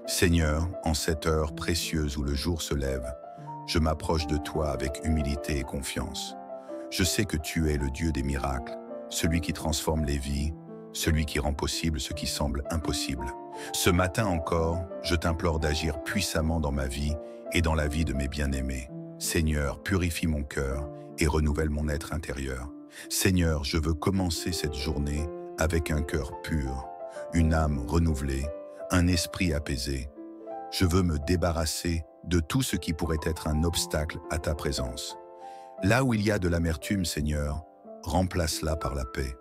Seigneur, en cette heure précieuse où le jour se lève, je m'approche de toi avec humilité et confiance. Je sais que tu es le Dieu des miracles, celui qui transforme les vies, celui qui rend possible ce qui semble impossible. Ce matin encore, je t'implore d'agir puissamment dans ma vie et dans la vie de mes bien-aimés. Seigneur, purifie mon cœur et renouvelle mon être intérieur. Seigneur, je veux commencer cette journée avec un cœur pur, une âme renouvelée, un esprit apaisé. Je veux me débarrasser de tout ce qui pourrait être un obstacle à ta présence. Là où il y a de l'amertume, Seigneur, remplace-la par la paix.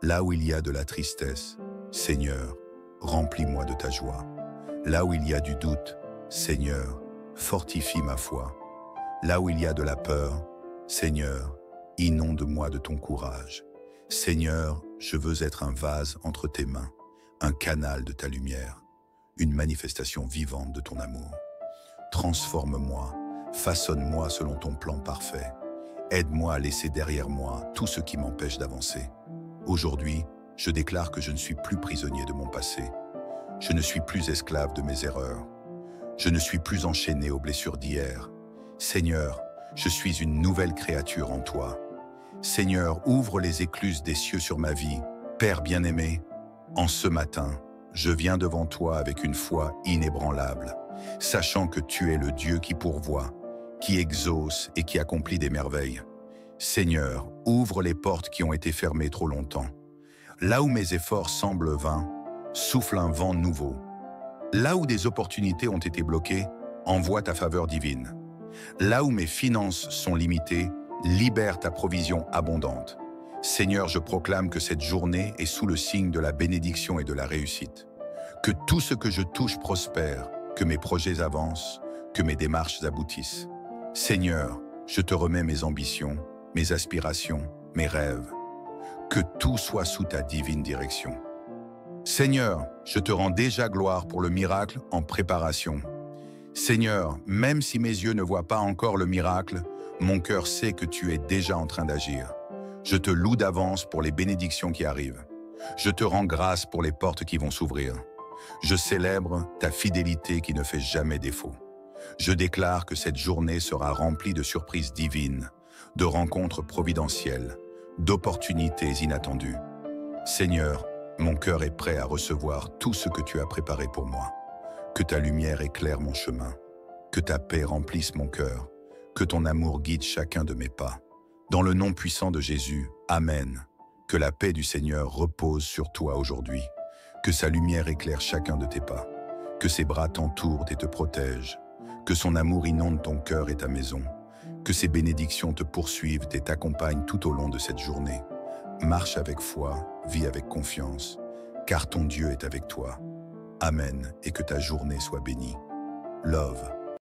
Là où il y a de la tristesse, Seigneur, remplis-moi de ta joie. Là où il y a du doute, Seigneur, fortifie ma foi. Là où il y a de la peur, Seigneur, inonde-moi de ton courage. Seigneur, je veux être un vase entre tes mains, un canal de ta lumière, une manifestation vivante de ton amour. Transforme-moi, façonne-moi selon ton plan parfait. Aide-moi à laisser derrière moi tout ce qui m'empêche d'avancer. Aujourd'hui, je déclare que je ne suis plus prisonnier de mon passé. Je ne suis plus esclave de mes erreurs. Je ne suis plus enchaîné aux blessures d'hier. Seigneur, je suis une nouvelle créature en toi. Seigneur, ouvre les écluses des cieux sur ma vie. Père bien-aimé, en ce matin, je viens devant toi avec une foi inébranlable, sachant que tu es le Dieu qui pourvoit, qui exauce et qui accomplit des merveilles. Seigneur, ouvre les portes qui ont été fermées trop longtemps. Là où mes efforts semblent vains, souffle un vent nouveau. Là où des opportunités ont été bloquées, envoie ta faveur divine. Là où mes finances sont limitées, libère ta provision abondante. Seigneur, je proclame que cette journée est sous le signe de la bénédiction et de la réussite. Que tout ce que je touche prospère, que mes projets avancent, que mes démarches aboutissent. Seigneur, je te remets mes ambitions, mes aspirations, mes rêves. Que tout soit sous ta divine direction. Seigneur, je te rends déjà gloire pour le miracle en préparation. Seigneur, même si mes yeux ne voient pas encore le miracle, mon cœur sait que tu es déjà en train d'agir. Je te loue d'avance pour les bénédictions qui arrivent. Je te rends grâce pour les portes qui vont s'ouvrir. Je célèbre ta fidélité qui ne fait jamais défaut. Je déclare que cette journée sera remplie de surprises divines, de rencontres providentielles, d'opportunités inattendues. Seigneur, mon cœur est prêt à recevoir tout ce que tu as préparé pour moi. Que ta lumière éclaire mon chemin, que ta paix remplisse mon cœur, que ton amour guide chacun de mes pas. Dans le nom puissant de Jésus, Amen. Que la paix du Seigneur repose sur toi aujourd'hui, que sa lumière éclaire chacun de tes pas, que ses bras t'entourent et te protègent, que son amour inonde ton cœur et ta maison, que ses bénédictions te poursuivent et t'accompagnent tout au long de cette journée. Marche avec foi, vis avec confiance, car ton Dieu est avec toi. Amen, et que ta journée soit bénie. Love.